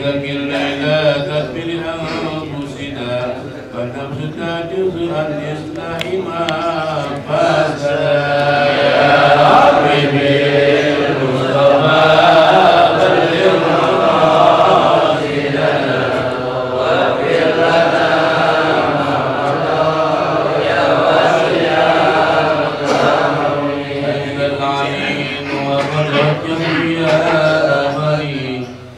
تكلنا إلى تدبير أنفسنا فالنفس تعجز عن إصلاح ما فسد يا ربي بالمصطفى بلغ مقاصدنا واغفر لنا ما مضى يا واسع الكرم أنت العليم وقد يا أمري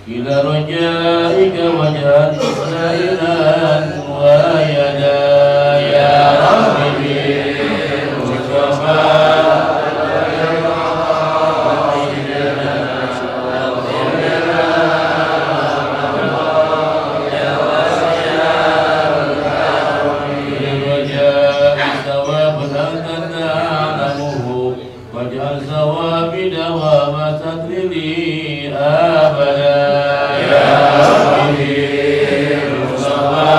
إلى رجائك وجهت سائلا ويدا يا ربي بالمصطفى واجعل ثوابي دوام تقريري أبدا يا ربي بالمصطفى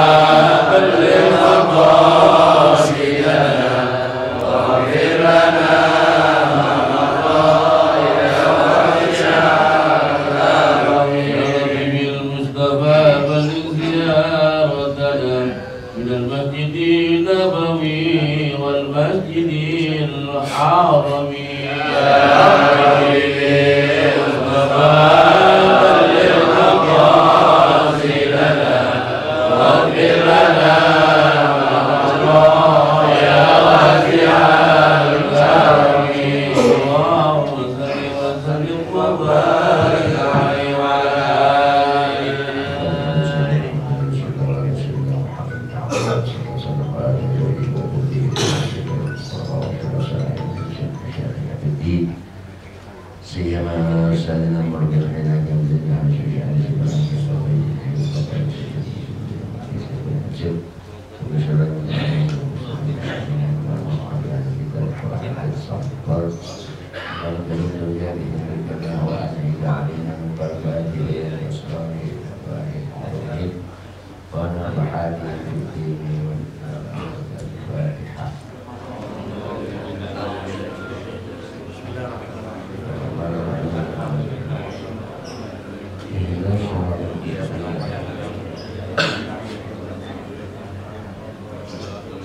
بلغ مقاصدنا واغفر لنا ما مضى يا واسع الكرم يا ربي بالمصطفى بلغ زيارتنا من المسجد النبوي والمسجد الحرم يا ربي بالمصطفى بلغ مقاصدنا واغفر لنا ما مضى يا واسع الكرم اللهم صل وسلم وبارك عليه وعلى سيما سالنا مرجعنا كم زدنا شجاع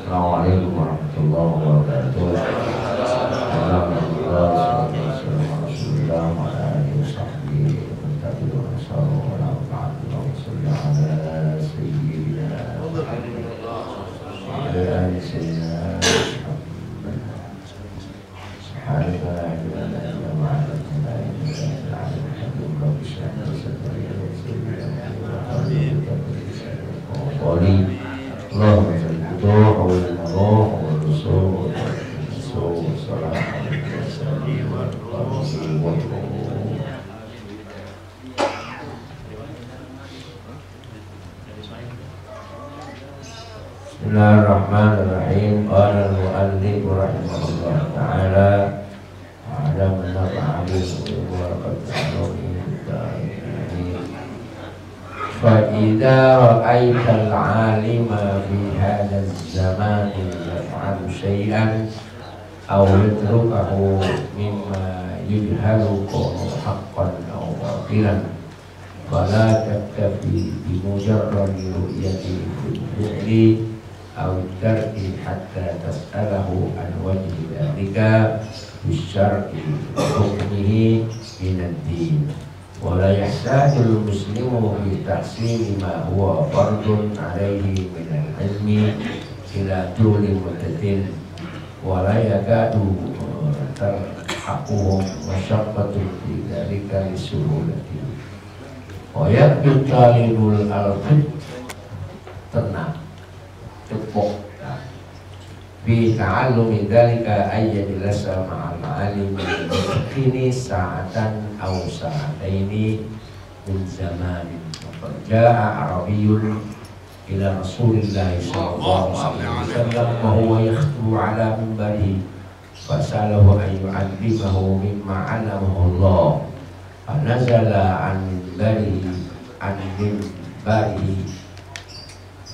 Assalamualaikum warahmatullahi wabarakatuh. Bismillahirrahmanirrahim. Qala al-mu'allif rahimahullah ta'ala ala manafa'ali wa fa idza ra'aita al-'alima fi hadha az-zaman yaf'alu shay'an aw yatrukahu mimma yujhalu haqqan aw batilan fala taktafi bi mujarradi ru'yati fi'li أو الترك حتى تسأله عن وجه ذلك في الشرع وحكمه من الدين ولا يحتاج المسلم في تحصيل ما هو فرض عليه من العلم إلى طول مدة ولا يكاد تلحقهم مشقة في ذلك لسهولته ويبدو الطالب الألفت tenang cukup bi ta'allumi dzalika ayyadilasa ma'al alim ini sa'atan aw sa'ataini min zamanin ja'a arabiyyun ila Rasulillah sallallahu alaihi wasallam wa huwa yakhtubu ala minbarihi fasalahu an yu'allimahu mimma 'allamahu Allah fanazala an minbarihi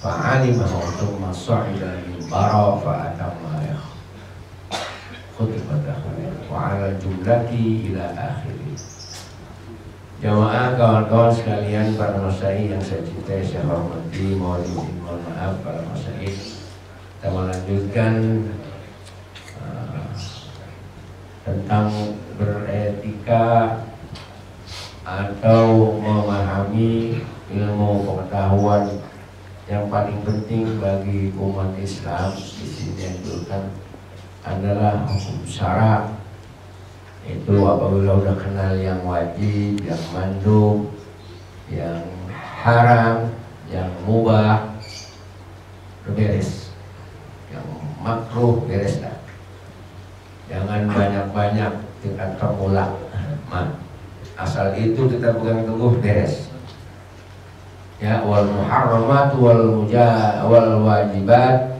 fa'alimahu thumma sa'ida minbara fa'atamma khutbatahu wa 'ala jumlati ila akhirih. Jamaah kawan-kawan sekalian, para masyayikh yang saya cintai, saya hormati, mohon izin, mohon maaf para masyayikh. Kita melanjutkan tentang beretika atau memahami ilmu pengetahuan yang paling penting bagi umat Islam. Di sini dianjurkan adalah hukum syara. Itu apabila udah kenal yang wajib, yang mandub, yang haram, yang mubah, beres. Yang makruh beres dah. Jangan banyak-banyak tingkat pemula. Asal itu kita pegang teguh beres. Ya, wal muharramat wal wajibat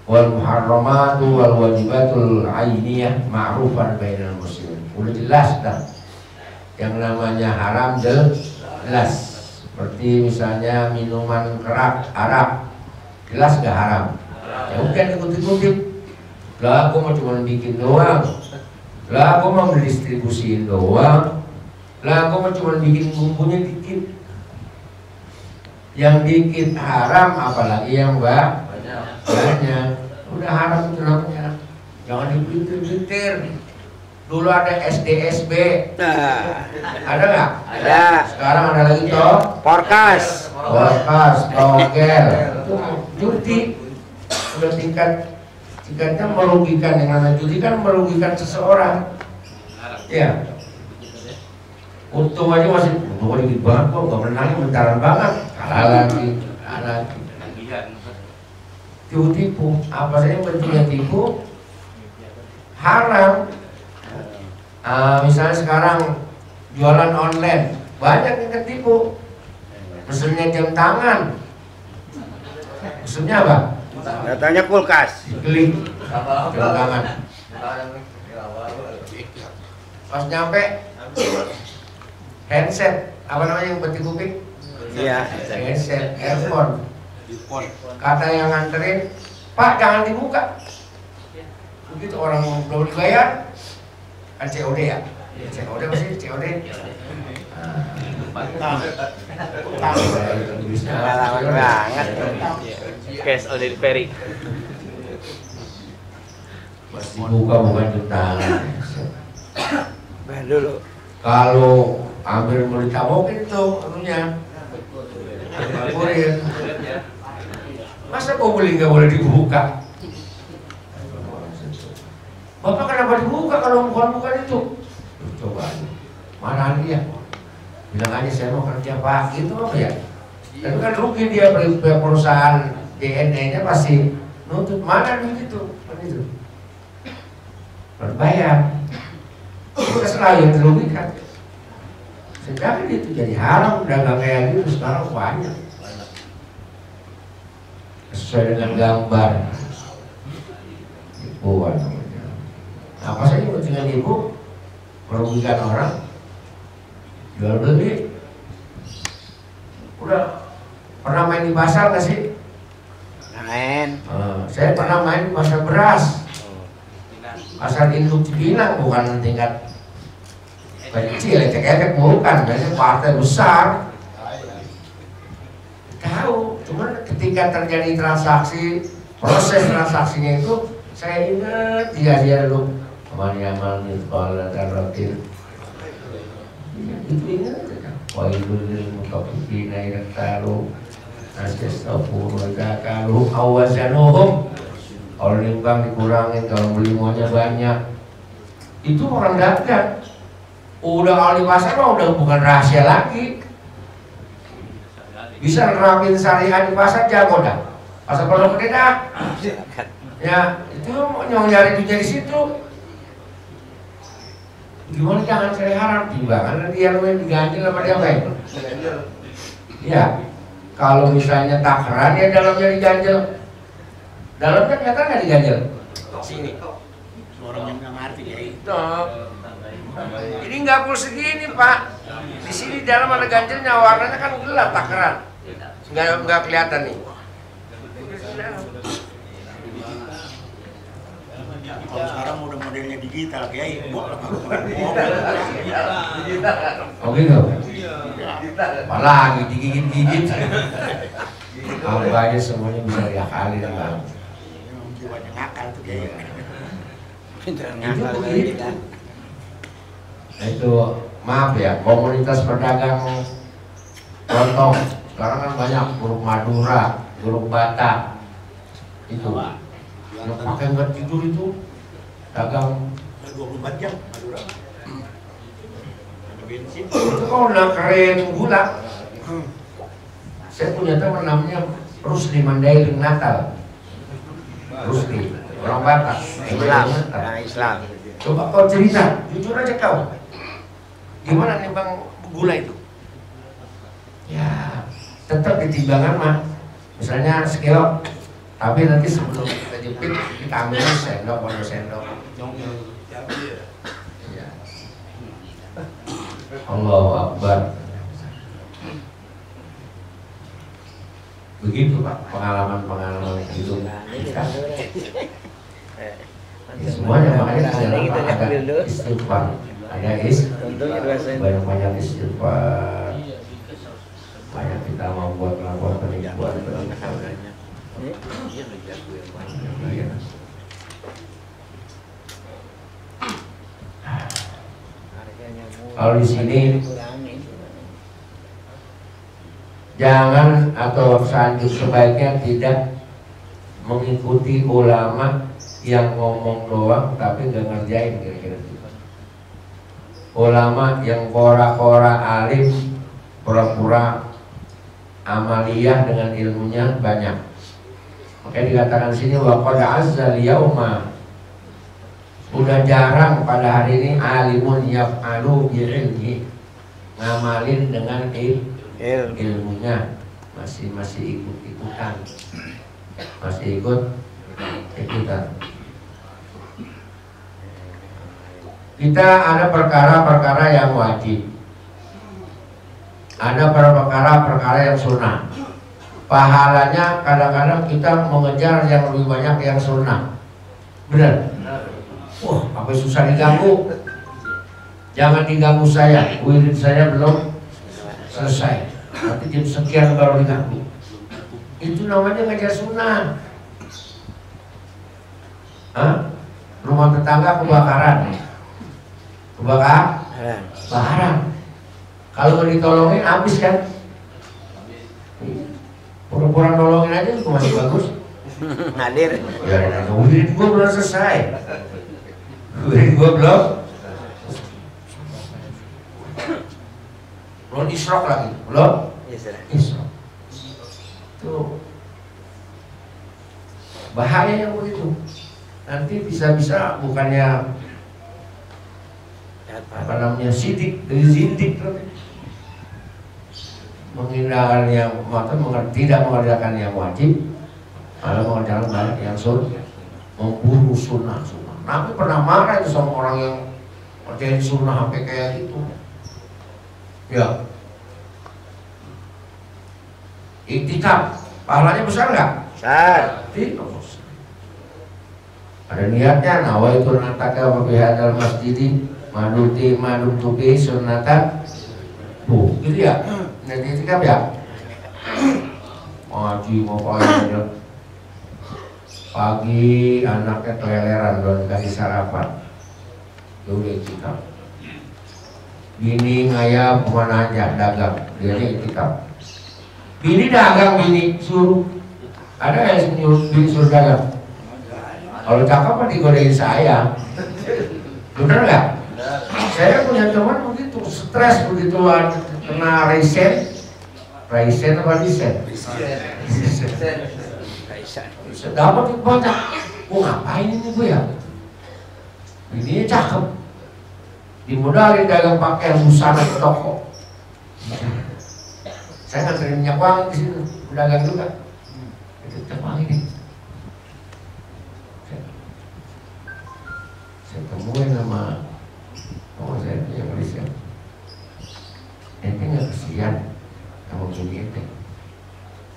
wal muharramatu wal wajibatul ainiyah ma'rufan bainal muslimin. Udah jelas dah. Yang namanya haram jelas. Seperti misalnya minuman kerak, arak. Jelas gak haram? Ya bukan ikut-ikutin. Lah aku mau cuma bikin doang. Lah aku mau mendistribusiin doang. Lah aku mau cuma bikin bumbunya dikit. Yang dikit haram, apalagi yang banyak. Udah haram itu namanya. Jangan dipelintir-pelintir. Dulu ada SDSB. Ada nggak? Ada. Sekarang ada lagi toh. Porkas, togel. Itu judi. Udah tingkatnya merugikan. Yang namanya judi kan merugikan seseorang. Ya. Untung aja masih dikit banget kok, nggak menang, bentaran banget. Kalah lagi. Tipu, apa saja bentuknya tipu, haram. Misalnya sekarang jualan online, banyak yang ketipu. Pesennya jam tangan, pesennya apa? datanya kulkas. Klik jam tangan. Pas nyampe handset, apa namanya yang berarti kuping? Iya. Handset, earphone. Kata yang nganterin, Pak jangan dibuka. Begitu orang belum dibayar, kan COD ya? COD masih COD. Pengalaman banget. Cash on delivery. Pas dibuka bukan jam tangan. Bayar dulu. Kalau ambil mau ditabokin tuh anunya, kurir. Masa kau beli nggak boleh dibuka? Bapak kenapa dibuka kalau bukan itu? Coba, mana dia? Bilang aja saya mau kerja pagi itu apa ya? Tapi kan rugi dia perusahaan DNA-nya pasti nuntut mana begitu, kan itu. Berbayar. Itu kesalahan yang dirugikan. Sedangkan itu jadi haram, dagang kayak gitu sekarang banyak. Sesuai dengan gambar. Tipuan. Apa saja dengan ibu merugikan orang, jual beli. Udah pernah main di pasar nggak sih? Main. Saya pernah main di pasar beras. Pasar induk Cipinang, bukan tingkat kecil, ecek-ecek bukan, biasanya partai besar. Tahu, cuman ketika terjadi transaksi, proses transaksinya itu saya ingat dia dulu kemana amal kalau dan rotin itu ingat wah itu mutafifin ayat taruh nasistafur mereka kalau awasanuhum kalau nimbang dikurangin, kalau beli maunya banyak. Itu orang dagang. Udah ahli pasar mah udah bukan rahasia lagi. Bisa nerapin syariah di pasar jago dah. Pasar Pondok Gede dah. Ya, itu yang nyari duitnya di situ. Gimana jangan saya harap timbangan nanti yang diganjil sama dia baik. Ya, kalau misalnya takaran ya dalamnya diganjil. Dalamnya ternyata nggak diganjel. Sini. Orang yang nggak ngerti ya. Ini nggak full segini Pak. Di sini dalam ada ganjelnya, warnanya kan gelap takaran. Nggak kelihatan nih. Kalau sekarang udah modelnya digital kayak ibu. Oh gitu. Apalagi digigit-gigit. Hambanya semuanya bisa diakalin bang. Memang jiwanya ngakal tuh kayaknya. Pintar Itu ngakal begitu. kita. Nah, itu maaf ya, komunitas pedagang lontong sekarang kan banyak, grup Madura, grup Batak itu yang pakai nggak tidur itu dagang 24 jam Madura. Ada bensin. itu kalau udah keren gula. Saya punya teman namanya Rusdi Mandailing Natal. Rusdi, orang Batak. Islam, orang Islam. Coba kau cerita, jujur aja kau. Gimana nih bang gula itu? Ya, tetap di timbangan mah. Misalnya sekilo, tapi nanti sebelum kita jepit kita ambil sendok atau sendok. Ya. Allahu Akbar. Begitu Pak, pengalaman-pengalaman hidup kita. Semuanya makanya ada istighfar, ada banyak-banyak istighfar. Banyak kita mau buat melakukan penipuan. Kalau di sini jangan atau sebaiknya tidak mengikuti ulama yang ngomong doang tapi nggak ngerjain kira-kira. Ulama yang kora-kora alim pura-pura amaliyah dengan ilmunya banyak. Makanya dikatakan sini wa qad azzal yauma. Udah jarang pada hari ini alimun yaf'alu bi'ilmi, ngamalin dengan ilmunya, masih ikut-ikutan. Masih ikut-ikutan. Kita ada perkara-perkara yang wajib. Ada perkara-perkara yang sunnah. Pahalanya kadang-kadang kita mengejar yang lebih banyak yang sunnah. Benar? Wah, apa susah diganggu? Jangan diganggu saya. Wirid saya belum selesai. Nanti jam sekian baru diganggu. Itu namanya ngejar sunnah. Hah? Rumah tetangga kebakaran. Kebakaran. Kalau mau ditolongin habis kan? Pura-pura nolongin aja itu masih bagus. Hadir. Ya, wirid gua belum selesai. Wirid gua belum isyrok lagi. Belum? Isyrok. Tuh. Bahaya yang begitu. Nanti bisa-bisa bukannya apa namanya sidik, dari zindik menghindarkan yang tidak mengerjakan yang wajib, malah mengerjakan banyak yang sunnah, memburu sunnah. Nabi pernah marah itu sama orang yang kerjain sunnah sampai kayak gitu. Ya, iktikaf pahalanya besar nggak? Besar. Tidak. Ada niatnya, nawaitu nataka wa bihadzal masjidi madum tubi sunnatan. Gitu ya. Nanti iktikaf ya. Ngaji mau aja. Pagi anaknya keleleran belum kasih sarapan. Udah iktikaf. Bini ngayap kemana aja dagang, dia iktikaf. Bini dagang, bini suruh. Ada yang nyuruh bini suruh dagang. Kalau cakap mah digodain saya. Bener nggak? Saya punya teman begitu, stres begitu kena reset apa reset? Dapat banyak. Gua ngapain ini gue ya? Ini cakep. Dimodalin dagang pakaian busana di toko. Saya nganterin minyak wangi di situ, pedagang juga. Itu minyak wangi nih. Saya temuin sama saya yang riset. Ente nggak kesian sama gini ente.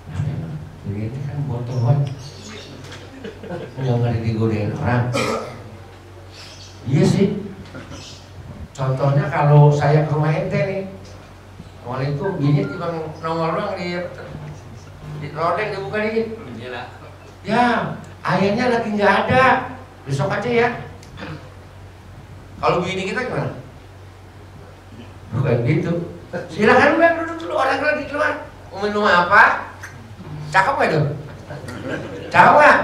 Nah memang gini ente kan botohan. Nggak digodain orang. Iya sih. Contoh contohnya kalau saya ke rumah ente nih, Assalamualaikum, bini timbang nongol doang di lordeng dibuka dikit. Ya, ayahnya lagi nggak ada, besok aja ya. Kalau bini kita gimana? Bukan gitu. Silakan bang, duduk dulu, orang lagi keluar. Mau minum apa? Cakep gak tuh? Cakep gak?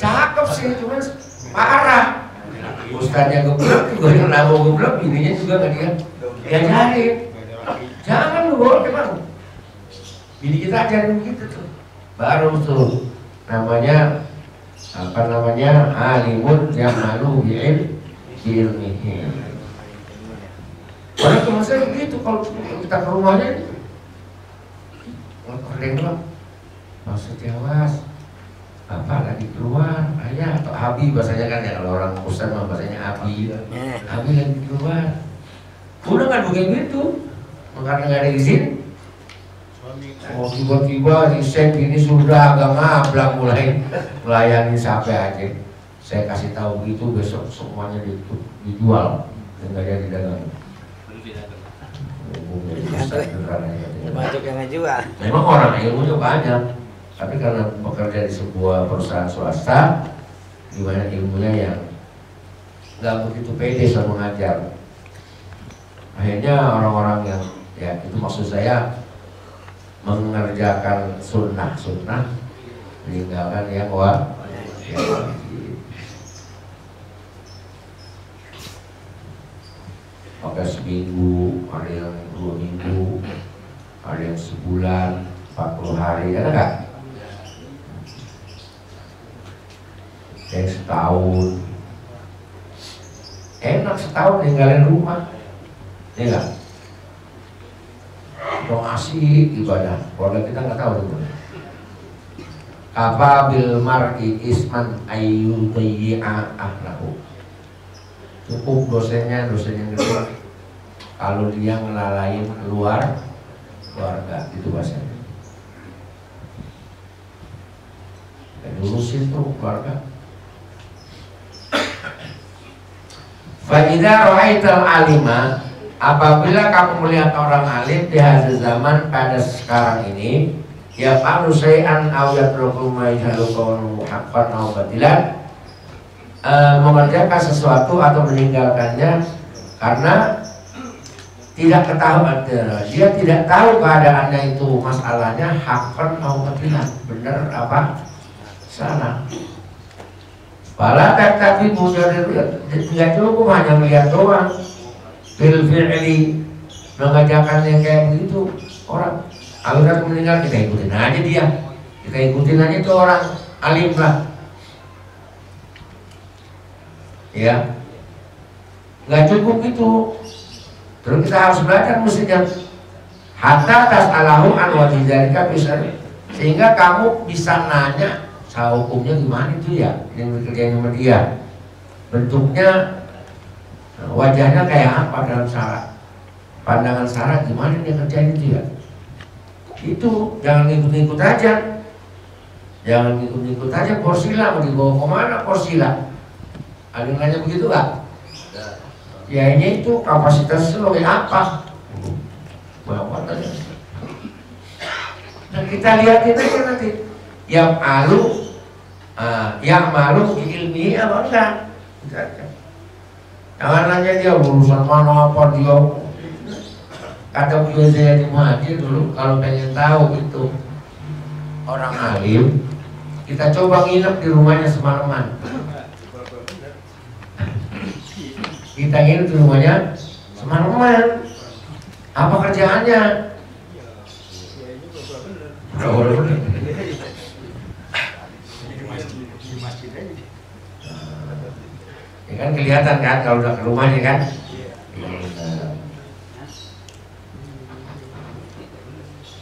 Cakep sih, cuman parah. Ustaznya geblek, juga yang nabo geblek, bininya juga gak dia diajarin. Jangan lu boleh bang. Bini kita ajarin begitu tuh. Baru tuh namanya apa namanya, alimun yang malu bi'ilmihi. Padahal teman saya begitu, kalau kita ke rumahnya ngekordeng doang. Maksudnya was, Bapak lagi keluar, ayah atau Abi bahasanya kan ya, kalau orang Ustaz mah bahasanya Abi. Abi lagi keluar. Udah nggak begitu gitu, karena nggak ada izin. Oh tiba-tiba desain ini sudah agak ngablang mulai melayani sampai aja. Saya kasih tahu gitu, besok semuanya dijual dan nggak jadi dagang. Termasuk yang ngejual. Memang orang ilmunya banyak, tapi karena bekerja di sebuah perusahaan swasta, di mana ilmunya yang nggak begitu pede sama mengajar. Akhirnya orang-orang yang, ya itu maksud saya, mengerjakan sunnah, meninggalkan yang wajib. Pakai seminggu, ada yang 2 minggu, ada yang sebulan, 40 hari, ada nggak? Yang setahun. Enak setahun ninggalin rumah, ya nggak? Dong asik ibadah, keluarga kita nggak tahu itu. Apa bil mar'i isman ayyudhi'a ahlahu. Cukup dosennya yang gede kalau dia ngelalain keluarga, itu bahasanya. Dan urusin tuh keluarga. Fa'idha ra'aital alima, apabila kamu melihat orang alim di hadis zaman pada sekarang ini, ya fa'alu syai'an aw yatruku ma yahluqu haqqan aw batilan, mengerjakan sesuatu atau meninggalkannya karena tidak ketahuan, dia tidak tahu keadaannya itu, masalahnya haqqan aw batilan, benar apa salah. Wala tapi tidak cukup hanya melihat doang, bil fi'li, mengerjakan yang kayak begitu. Orang akhirnya meninggal, kita ikutin aja dia, kita ikutin aja itu orang alim lah, ya nggak cukup itu. Terus kita harus belajar mestinya hatta tas'alahu an wajizalika bisa, sehingga kamu bisa nanya hukumnya gimana itu ya yang dikerjain sama dia, bentuknya, wajahnya kayak apa dalam syarat, pandangan syarat gimana dia kerjain itu ya. Itu jangan ngikut-ngikut aja, jangan ngikut-ngikut aja. Porsila mau dibawa kemana porsila? Ada yang nanya begitu gak? Ya ini itu kapasitas sebagai apa? Bapak tanya. Nah kita lihatin aja nanti yang malu ilmi apa enggak? Jangan nanya dia urusan mana apa dia. Kata Bu Zaidi Muhadir dulu, kalau pengen tahu itu orang alim, kita coba nginep di rumahnya semalaman. Kita nginep di rumahnya semalaman. Apa kerjaannya? Ya kan kelihatan kan kalau udah ke rumahnya kan.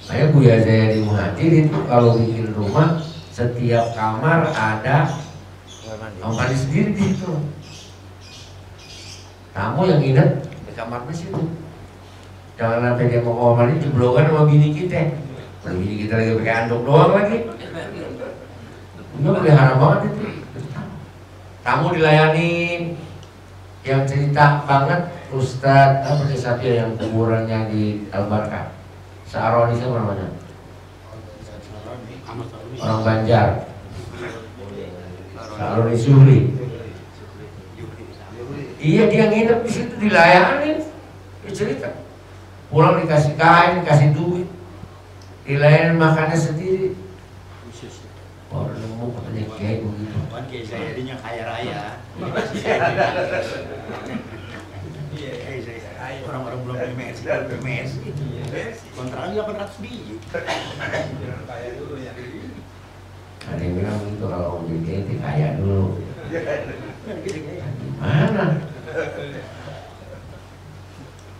Saya Buya Zaidi Muhadir itu kalau bikin rumah setiap kamar ada kamar mandi sendiri di situ. Kamu yang nginep di kamarnya situ. Jangan sampai dia mau kamar mandi jeblokan sama bini kita. Kalau bini kita lagi pakai anduk doang lagi. Udah pelihara banget itu. Kamu dilayani yang cerita banget Ustadz apa di Sapia yang kuburannya di Al-Barkah? Sa'aroni siapa namanya? Orang Banjar. Sa'aroni Zuhri. Iya, dia nginep di situ, dilayanin. Dia cerita. Pulang dikasih kain, dikasih duit, dilayanin makannya sendiri. Orang nemu katanya kayak begitu. Kan kayak saya jadinya kaya raya. Iya, kayak saya. Orang-orang belum PMS, PMS. Kontrakan 800 biji. Ada yang bilang begitu, kalau mau jadi ente kaya dulu. Mana?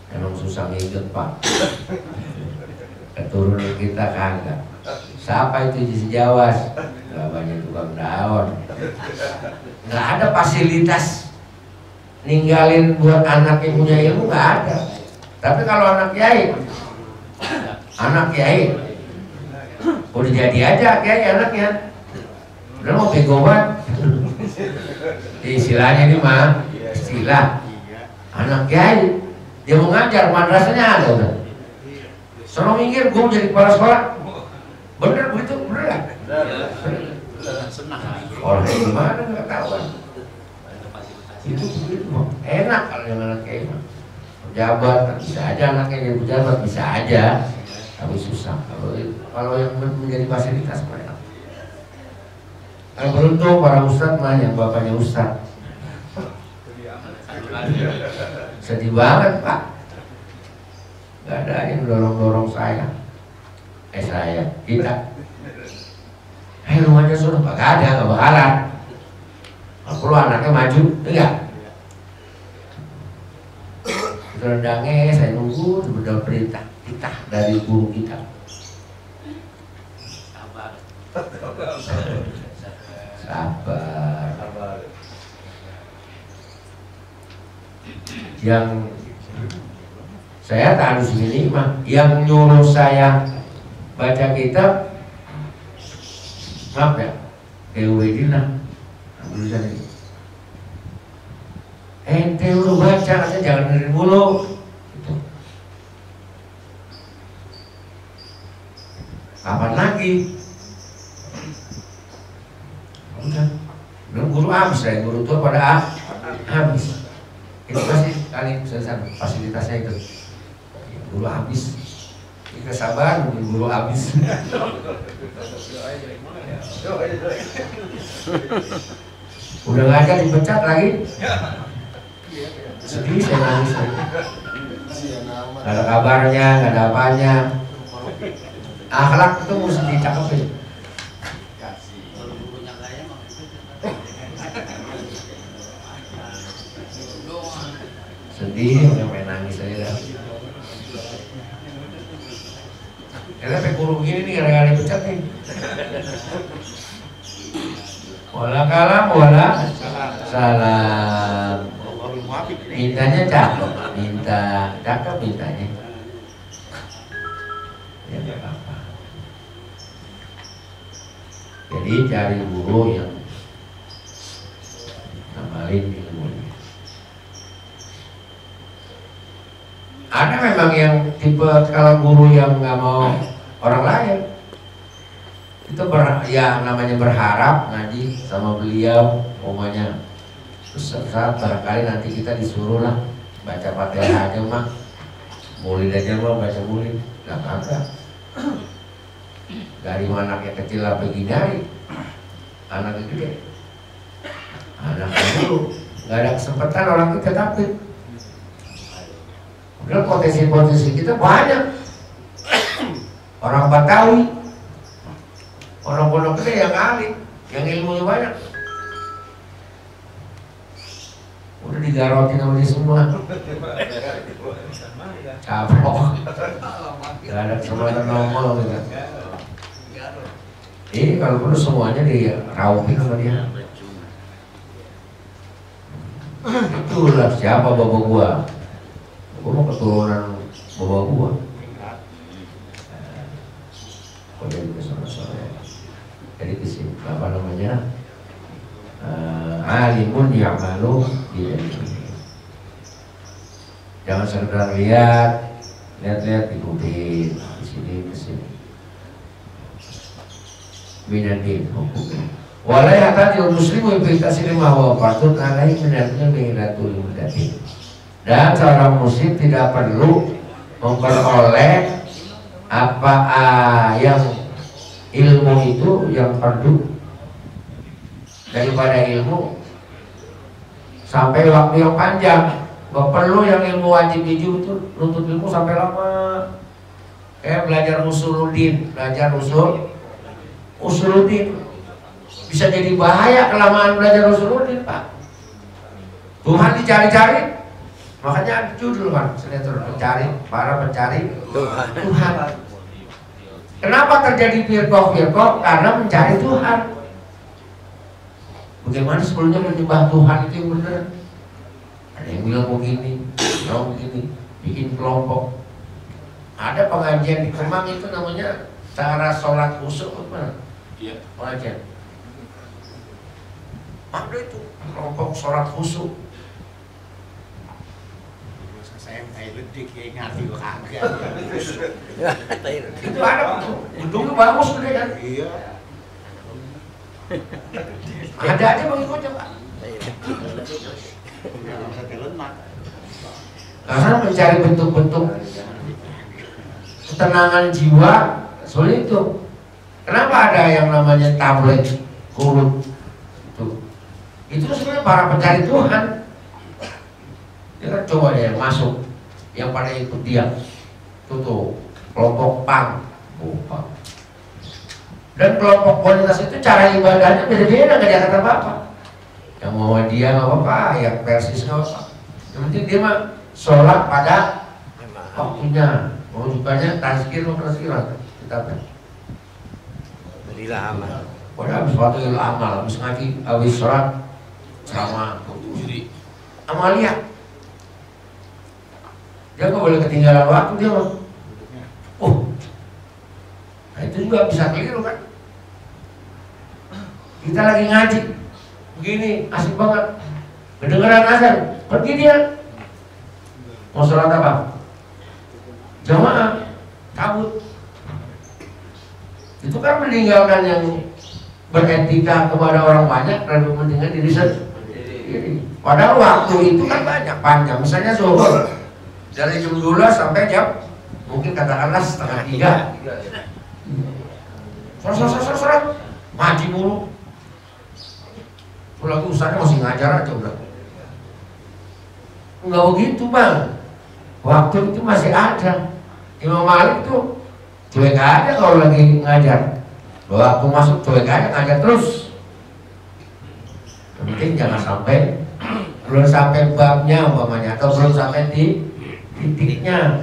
Emang susah ngikut Pak. Keturunan kita kagak. Siapa itu di Jawas? Gak banyak tukang daun. Gak ada fasilitas ninggalin buat anak yang punya ilmu, gak ada. Tapi kalau anak kiai udah jadi aja kiai anaknya. Udah mau pegowan. Istilahnya ini mah istilah anak kiai. Dia mau ngajar, madrasahnya ada udah. Sono minggir, gue jadi kepala sekolah. Bener begitu, bener gak? Senang. Orang gimana nggak tahu kan? Itu begitu, enak kalau yang anak kiai mah. Pejabat bisa aja anaknya jadi pejabat, bisa aja. Tapi susah. Kalau yang menjadi fasilitas mereka. Yang beruntung para ustadz mah yang bapaknya ustadz. Sedih banget Pak. Gak ada yang dorong-dorong saya. Kita. Rumahnya sudah gak ada, gak bakalan. Kalau perlu anaknya maju, enggak. Rendangnya saya nunggu sebentar perintah kita dari guru kita. Sabar. Yang saya tak harus ini mah, yang nyuruh saya baca kitab, maaf ya, Kewedina, tulisan ini. Ente udah baca, katanya jangan dengerin mulu. Gitu. Kapan lagi? Udah, guru habis lah, guru tua pada habis. Itu pasti kali fasilitasnya itu. Guru habis. Kita sabar nunggu guru habis. Udah nggak ada dipecat lagi. Sedih saya nangis lagi. Gak ada kabarnya, gak ada apanya. Akhlak itu mesti dicakepin. Sedih, sampai nangis saya dah. Karena guru begini nih gara-gara dipecat nih. Wala kalam, wala salam. Mintanya cakep, mintanya. Ya nggak apa-apa. Jadi cari guru yang ngamalin ilmunya. Ada memang yang tipe kalau guru yang nggak mau orang lain itu ya namanya berharap ngaji sama beliau umumnya. Terus saat barangkali nanti kita disuruh lah baca Fatihah aja mah, mulid aja mah baca mulid, nggak kagak. Dari anak yang kecil apa gini, anak yang gede, anak dulu nggak ada kesempatan orang kita tapi. Udah potensi kita banyak. Orang Batawi, orang pondok gede yang alim, yang ilmunya banyak. Udah digarotin sama dia semua. Kapok. Gak ada kesempatan nongol gitu. Kalau perlu semuanya dirauhin sama dia. Itulah siapa bapak gua. Gua mau keturunan bapak gua. Jadi jadi kesini apa namanya alimun ya'malu bi'ilmihi. sekedar lihat ikutin di sini ke sini. Binadin hukumnya. Walai hatta muslimu bi taslim wa fardun alaihi minatnya bilatul mudatin. Dan seorang muslim tidak perlu memperoleh apa yang ilmu itu yang fardu daripada ilmu sampai waktu yang panjang. Gak perlu yang ilmu wajib itu nuntut ilmu sampai lama. Kayak belajar usuluddin, usuluddin bisa jadi bahaya kelamaan belajar usuluddin, Pak. Tuhan dicari-cari. Makanya ada judul kan, sinetron para pencari Tuhan. Kenapa terjadi firqah? Karena mencari Tuhan. Bagaimana sebelumnya menyembah Tuhan itu yang benar? Ada yang bilang begini, bilang begini, bikin kelompok. Ada pengajian di Kemang itu namanya cara sholat khusyuk, apa? Iya. Pengajian. Ada itu kelompok sholat khusyuk. Saya kayak ledik kayak ngerti kagak. Itu ada gedungnya bagus tuh kan? Iya. Ada aja mengikutnya, Pak. Karena mencari bentuk-bentuk ketenangan jiwa sulit itu. Kenapa ada yang namanya tablet kurut itu sebenarnya para pencari Tuhan. Dia kan coba deh masuk yang pada ikut dia tuh kelompok pang bukan. Dan kelompok kualitas itu cara ibadahnya beda-beda, nggak diangkat apa-apa. Yang mau dia nggak apa-apa, yang persis nggak apa-apa. Yang penting dia mah sholat pada waktunya. Mau sukanya tazkir kita berilah amal. Padahal habis waktu itu amal, habis ngaji, habis sholat sama amalia. Dia nggak boleh ketinggalan waktu dia mah. Nah itu juga bisa keliru kan? Kita lagi ngaji, begini asik banget, kedengeran azan, pergi dia. Mau sholat apa? Jamaah, kabut. Itu kan meninggalkan yang beretika kepada orang banyak dan mementingkan diri sendiri. Padahal waktu itu kan banyak panjang. Misalnya zuhur dari jam 12 sampai jam mungkin katakanlah setengah 3. Sorat ngaji mulu. Lagi ustaznya masih ngajar aja udah. Enggak begitu, Bang. Waktu itu masih ada. Imam Malik tuh cuek aja kalau lagi ngajar. Waktu masuk cuek aja ngajar terus. Yang penting jangan sampai belum sampai babnya umpamanya atau belum sampai di titiknya.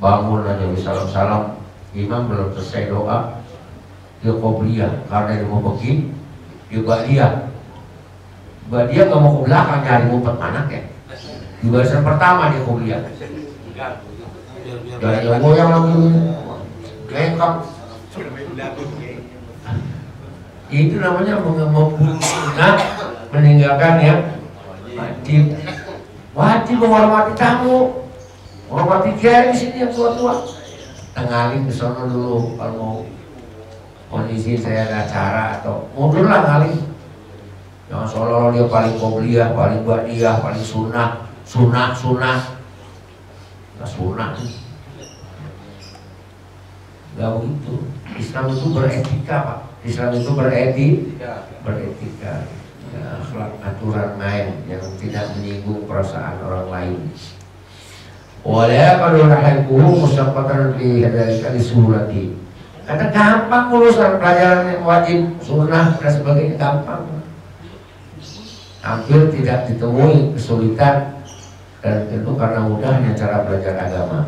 Bangun aja salam-salam, imam belum selesai doa, dia qobliyah karena dia mau pergi, dia dia nggak mau ke belakang nyari ngumpet anak ya. Di barisan pertama dia qobliyah. Dari yang goyang lagi, lengkap. Itu namanya membunuh sunnah, meninggalkan yang wajib. Wajib menghormati tamu. Menghormati kiai di sini yang tua-tua. Tengalin ke sana dulu kalau mau kondisi saya ada acara atau mundur lah ngalih. Jangan seolah-olah dia paling qobliyah, paling ba'diyah, paling sunnah. Nggak sunnah. Nggak begitu. Islam itu beretika, Pak. Islam itu beretika. Ya, akhlak aturan main yang tidak menyinggung perasaan orang lain. Wala kalau rahibuhu musaffatan fi hadzalika lisurati. Karena gampang urusan pelajaran yang wajib, sunnah dan sebagainya gampang. Hampir tidak ditemui kesulitan dan itu karena mudahnya cara belajar agama.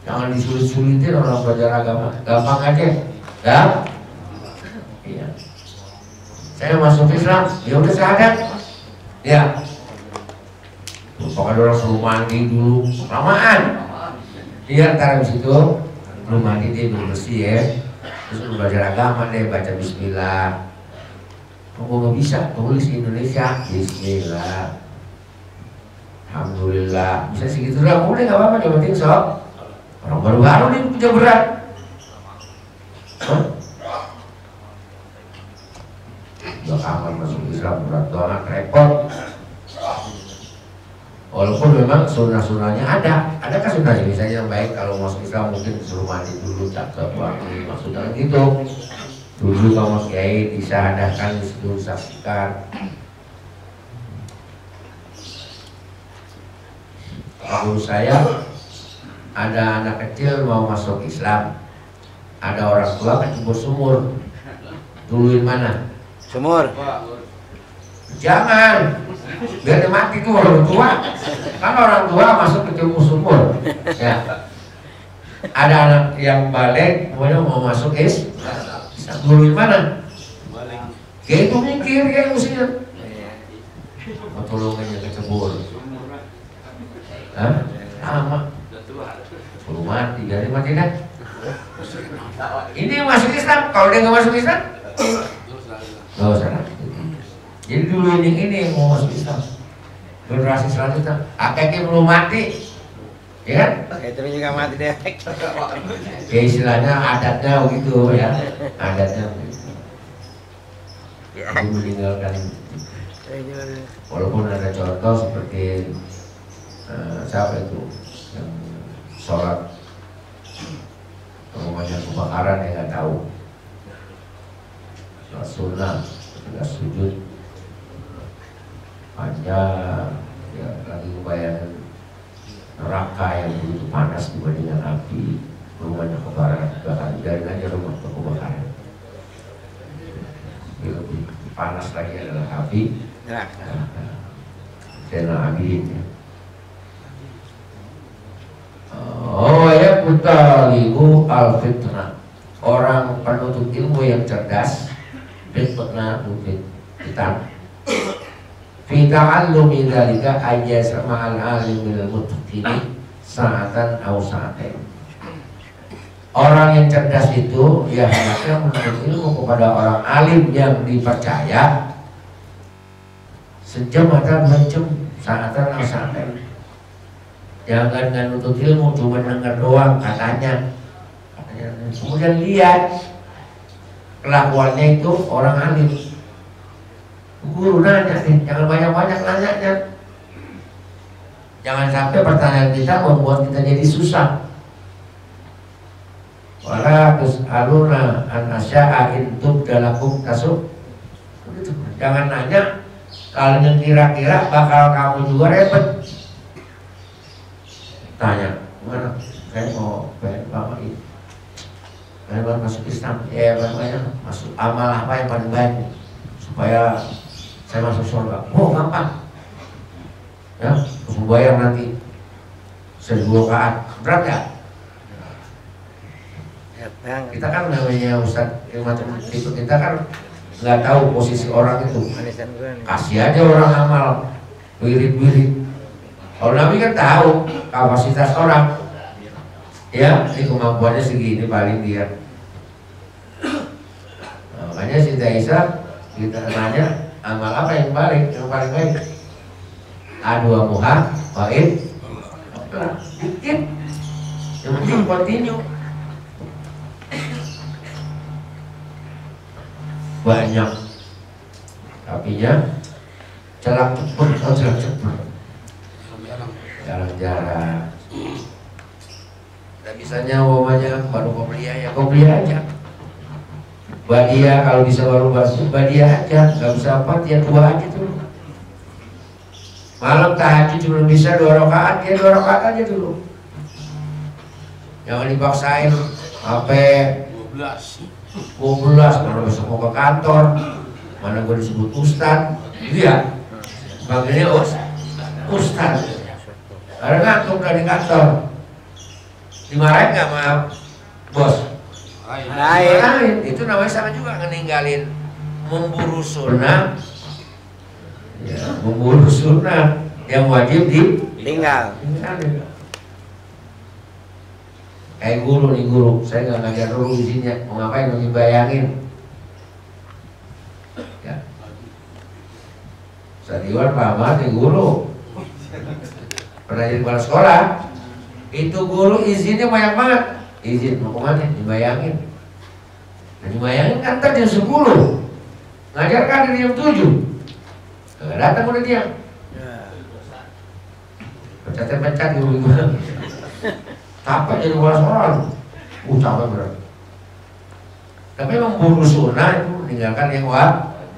Jangan disulit-sulitin orang belajar agama, gampang aja. Ya? Iya. Saya masuk Islam, ya udah syahadat. Ya. Pokoknya orang suruh mandi dulu, lamaan. Dia ntar di situ belum mandi dia belum bersih ya. Terus belajar agama deh, baca Bismillah. Kamu nggak bisa tulis Indonesia. Bismillah. Alhamdulillah. Bisa segitu lah. Udah nggak apa-apa. Yang penting sok. Orang baru-baru nih punya berat. Udah aman masuk Islam berat banget, repot. Walaupun memang sunnah-sunnahnya adakah sunnahnya? Misalnya yang baik kalau masuk Islam mungkin disuruh mandi dulu, cakep wangi, maksudnya gitu. Dulu kalau kiai disyahadahkan disuruh saksikan. Kalau saya ada anak kecil mau masuk Islam, ada orang tua kecebur sumur, duluin mana? Sumur. Jangan, biar dia mati tuh orang tua. Kan orang tua masuk ke sumur. Ya. Ada anak yang balik, kemudian mau masuk duluin mana? Kayak itu mikir, kayak musiknya. Mau tolongin yang kecebur. Hah? Sama. Suruh mati, jadi mati dah. Ini yang masuk Islam, kalau dia nggak masuk Islam, nggak usah. Jadi dulu ini yang mau masuk Islam. Generasi selanjutnya, kakeknya belum mati, ya kan? Itu juga mati deh. Ya istilahnya adatnya begitu ya, adatnya. Jadi meninggalkan. Walaupun ada contoh seperti siapa itu yang sholat rumahnya kebakaran yang nggak tahu, sholat sunnah, nggak sujud panjang, ya lagi membayangkan neraka yang begitu panas dibandingkan api, rumahnya kebakaran, biarin aja rumah kebakaran. Lebih panas lagi adalah api neraka. Zena Abidin. Oh ya, putalibu al fitnah, orang penuntut ilmu yang cerdas, fitnah fitnah. Fi ta'allumi dzalika ajaz ma'al alim minal muttaqin sa'atan aw sa'atain. Orang yang cerdas itu ya hendaknya menuntut ilmu kepada orang alim yang dipercaya sejam atau 2 jam, sa'atan aw sa'atain. Jangan menuntut ilmu cuma dengar doang katanya. Kemudian lihat kelakuannya itu orang alim. Guru nanya nih, jangan banyak-banyak nanyanya. Jangan sampai pertanyaan kita membuat kita jadi susah. Wala tus'aluna an asya'a in tubdalakum tasuk. Jangan nanya kalau yang kira-kira bakal kamu juga repot. Tanya, gimana? Saya mau pengen bapak ini. Saya masuk Islam, ya banyak masuk amal apa yang paling baik supaya saya masuk surga. Oh gampang, ya, terus membayar nanti 1000 rakaat, berat ya? Kita kan namanya Ustadz macam itu, kita kan nggak tahu posisi orang itu. Kasih aja orang amal, wirid-wirid. Kalau Nabi kan tahu kapasitas orang, ya, ini kemampuannya segini paling dia. Nah, makanya Siti Aisyah kita nanya. Amal apa yang paling baik? Adua muha, baik, dikit. Yang penting continue. Banyak, tapinya celak cepet, jarang-jarang. Dan misalnya umpamanya baru kopiah ya kopiah aja. Badiah kalau bisa baru basuh, badiah aja, nggak bisa apa, dia 2 aja dulu. Malam tahajud belum bisa 2 rakaat, dia 2 rakaat aja dulu. Jangan dipaksain sampai 12, mana besok mau ke kantor, mana gue disebut ustad, dia panggilnya ustad. Karena ngantuk dari kantor, dimarahin nggak sama bos? Lain, itu namanya sama juga ngeninggalin memburu sunnah. Ya, memburu sunnah yang wajib ditinggal. Kayak guru nih, guru, saya nggak ngajar dulu di sini, mau ngapain? Mau bayangin. Ya. Ustaz Iwan paham banget guru. Pernah jadi kepala sekolah. Itu guru izinnya banyak banget. Izin mau kemana? Dibayangin. Nah, dibayangin kan jam 10. Ngajar kan dari jam 7. Nggak datang udah dia. Pecat-pecat guru gimana? Capek jadi kepala sekolah. Capek berat. Tapi memang guru sunnah itu meninggalkan yang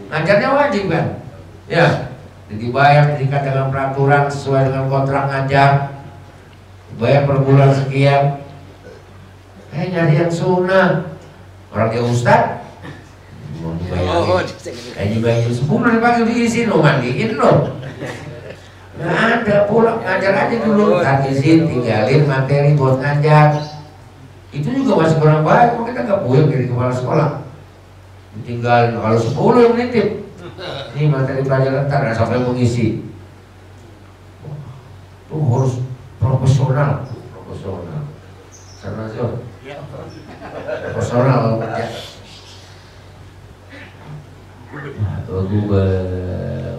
ngajarnya wajib kan? Ya, dibayar, diikat dengan peraturan sesuai dengan kontrak ngajar, dibayar per bulan sekian. Nyari yang sunnah. Orang dia ustad mau dibayangin. Dibayangin 10 dipanggil diizin lo, mandiin lo. Nggak ada, pulang ngajar aja dulu. Kan izin, tinggalin materi buat ngajar. Itu juga masih kurang baik, kita nggak punya jadi kepala sekolah. Tinggalin, kalau 10 yang nitip. Ini materi pelajaran ntar sampai mengisi. Itu harus profesional. Karena itu profesional kerja.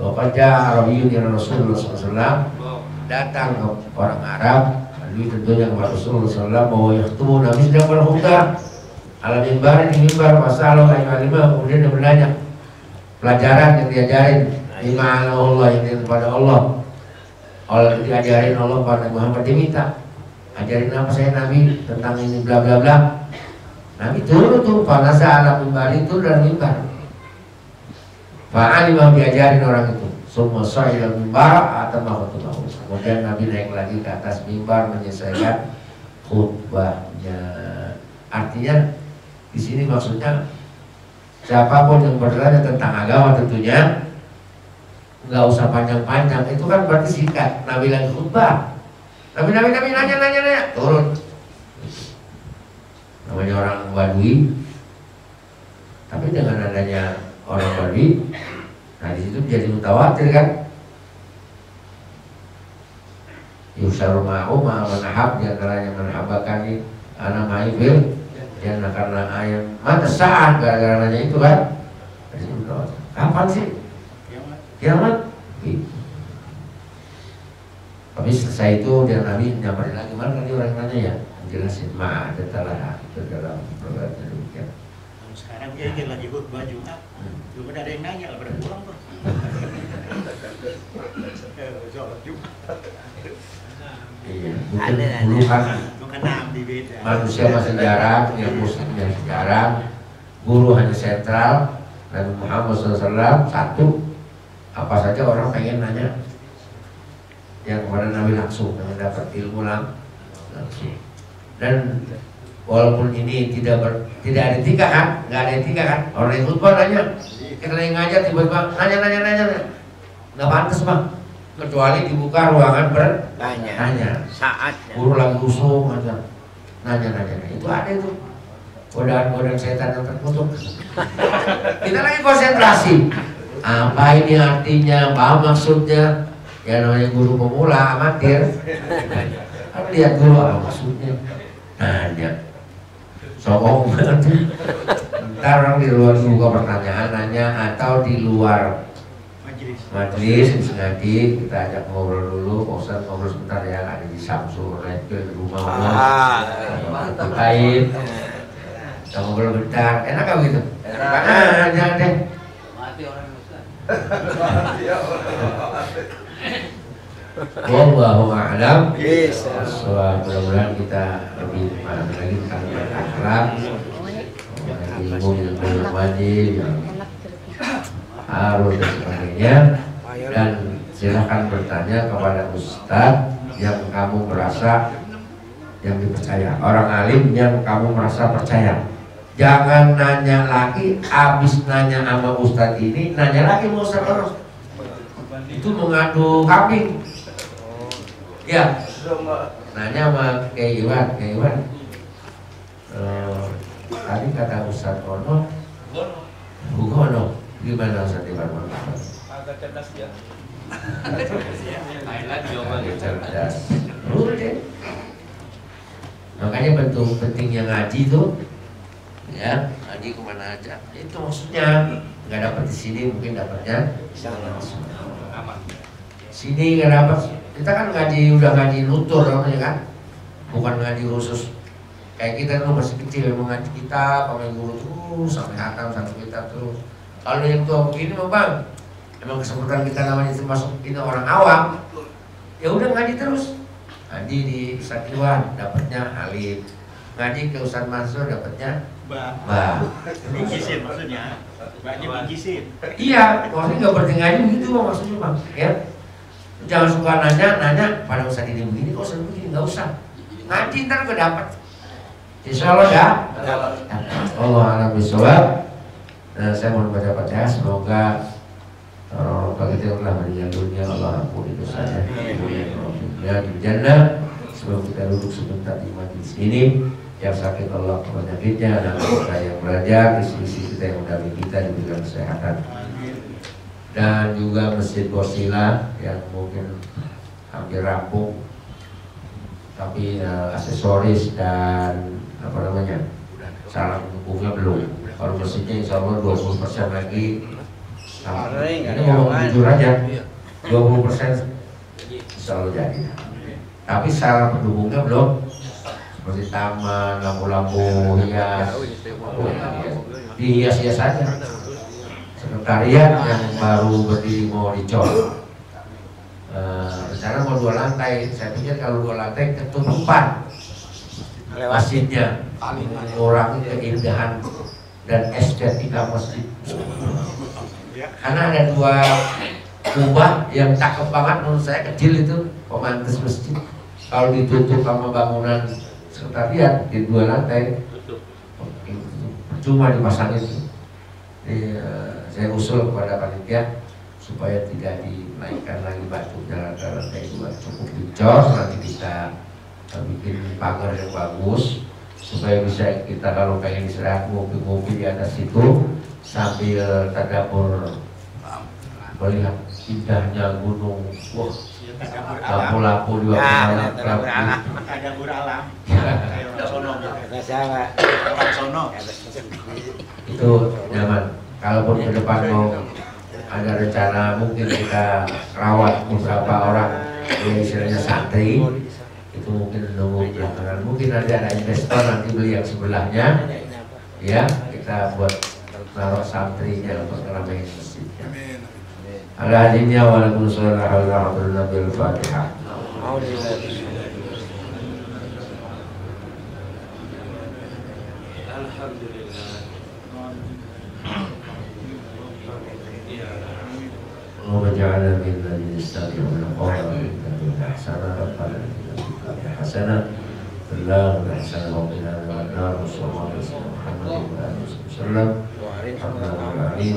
Waqaja Arabiyun ya Rasulullah SAW, datang ke orang Arab. Lalu tentunya kepada Rasulullah SAW bahwa yaktubu Nabi sedang berkhutbah ala mimbar, di mimbar masalah ayat 5. Kemudian dia bertanya pelajaran yang diajarin lima Allah yang kepada Allah diajarin Allah pada Muhammad, diminta ajarin apa saya Nabi tentang ini bla bla bla. Nabi turun tuh panasa ala mimbar itu dan mimbar. Fa'ali mau diajarin orang itu. Semua saya mimbar atau mau tahu. Kemudian Nabi naik lagi ke atas mimbar menyelesaikan khutbahnya. Artinya di sini maksudnya siapapun yang bertanya tentang agama tentunya nggak usah panjang-panjang. Itu kan berarti singkat. Nabi lagi khutbah. Nabi nanya turun. Namanya orang Badui. Tapi dengan adanya orang Badui, nah di situ jadi mutawatir kan. Yusaru ma'u ma'amanahab, diantaranya menahabakani anak ma'ifil dan karena ayam mata saat gara-gara nanya itu kan. Kapan sih kiamat? Tapi selesai itu dia Nabi nyamperin lagi, mana tadi orang nanya ya, jelasin ada telah itu dalam perbuatan demikian. Sekarang dia ingin lagi khutbah Jumat, belum ada yang nanya, pada pulang tuh. Sholat Jumat. Iya, dulu kan manusia masih jarang, yang muslimnya jarang, guru hanya sentral, dan Muhammad SAW satu. Apa saja orang pengen nanya yang kepada Nabi langsung, pengen dapat ilmu langsung. Dan walaupun ini tidak ada etika kan, nggak ada etika kan, orang yang khutbah nanya, kita lagi ngajar tiba-tiba nanya, nggak pantas bang. Kecuali dibuka ruangan bertanya, saatnya guru lagi usung aja nanya, itu ada itu godaan setan yang terkutuk. Kita lagi konsentrasi, apa ini artinya, apa maksudnya, ya namanya guru pemula amatir kan lihat dulu apa maksudnya, nanya sokong banget. Ntar orang di luar buka pertanyaan nanya, atau di luar majelis ngaji kita ajak ngobrol dulu, Ustaz ngobrol sebentar ya, ada di Samsul di rumah Allah kain kita ngobrol bentar, enak gak begitu? Jangan deh mati orang Ustaz. Wallahu a'lam. Mudah-mudahan kita lebih paham lagi tentang akhlak, ilmu wajib harus dan sebagainya. Dan silakan bertanya kepada ustadz yang kamu merasa yang dipercaya, orang alim yang kamu merasa percaya. Jangan nanya lagi, habis nanya sama ustadz ini, nanya lagi sama ustadz terus. Itu mengadu kambing. Ya, nanya sama Kiai Iwan. Tadi kata ustadz Ono, Bukono, gimana ustadz Iwan? Agak cerdas ya. Cerdas. Udah. Makanya bentuk pentingnya ngaji tuh, ya ngaji kemana aja. Itu maksudnya nggak dapat di sini, mungkin dapatnya. sini nggak dapat. Kita kan ngaji, udah ngaji nutur namanya kan, bukan ngaji khusus. Kayak kita dulu masih kecil mengaji kita, pakai guru terus sampai hatam satu kitab terus. Kalau yang tua begini mah bang, emang kesempatan kita namanya termasuk ini orang awam, ya udah ngaji terus. Ngaji di Ustaz Iwan dapatnya alif, ngaji ke Ustaz Mansur dapatnya ba. Bingkisin maksudnya. Mbaknya bingkisin. Iya, maksudnya nggak berarti ngaji begitu bang, maksudnya bang, ya. Jangan suka nanya pada Ustaz ini begini, kok Ustaz begini, nggak usah. Ngaji ntar gue dapat. Insya Allah dah. Allah alam bisawab. Dan saya mau baca semoga orang-orang kita telah meninggal dunia, Allah ampuni dosanya. Ya di jannah. Semoga kita duduk sebentar di majlis ini. Yang sakit Allah penyakitnya, anak kita yang belajar, istri kita yang mendampingi kita diberikan kesehatan. Dan juga Masjid Bosila yang mungkin hampir rampung, tapi aksesoris dan apa namanya sarang pendukungnya belum. Kalau masjidnya insya Allah 20% lagi. Ini ngomong jujur aja, 20% insya Allah jadi. Tapi sarang pendukungnya belum, seperti taman, lampu-lampu hias, dihias-hias saja. Sekretariat yang baru berdiri mau dicor, rencana mau 2 lantai. Saya pikir kalau 2 lantai ketutupan masjidnya, mengurangi keindahan dan estetika masjid. Karena ada 2 kubah yang cakep banget menurut saya, kecil itu pemantas masjid. Kalau ditutup sama bangunan sekretariat di 2 lantai, cuma dipasang itu. Saya usul kepada panitia supaya tidak dinaikkan lagi batunya ke lantai 2, cukup dicor, nanti bisa bikin pagar yang bagus supaya bisa kita kalau pengen istirahat ngopi-ngopi di atas itu sambil tadabbur melihat indahnya gunung. Wah, lampu-lampu di bawah Tadabbur alam. Kayak sono. Orang sono. Itu nyaman. Kalaupun ke depan mau ada rencana mungkin kita rawat beberapa orang yang istilahnya santri, itu mungkin nunggu belakangan. Mungkin nanti ada investor nanti beli yang sebelahnya, ya kita buat naruh santrinya untuk ngeramaiin masjidnya. Ala hadinnya waalaikumsalam warahmatullahi wabarakatuh. وجعلنا من الذين يستمعون القول ويتبعون احسنه ربنا اتنا حسنه في الله واحسن وقنا عذاب النار وصلى الله على سيدنا محمد وعلى اله وصحبه وسلم الحمد لله رب العالمين.